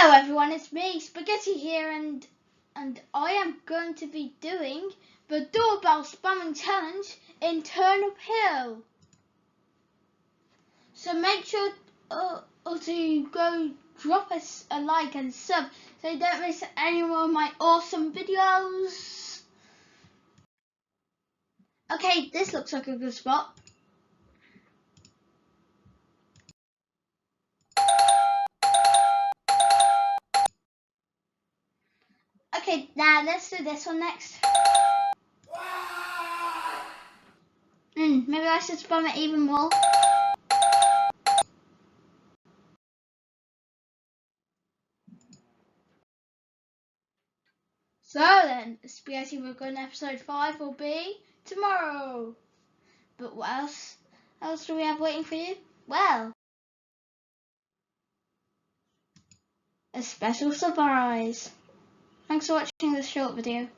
Hello everyone, it's me, Spaghetti here, and I am going to be doing the Doorbell Spamming Challenge in Turnip Hill. So make sure to go drop us a like and sub so you don't miss any more of my awesome videos. Okay, this looks like a good spot. Okay, now let's do this one next. Maybe I should spam it even more. So then, Spaghetti We're Going episode 5 will be tomorrow. But what else do we have waiting for you? Well, a special surprise. Thanks for watching this short video.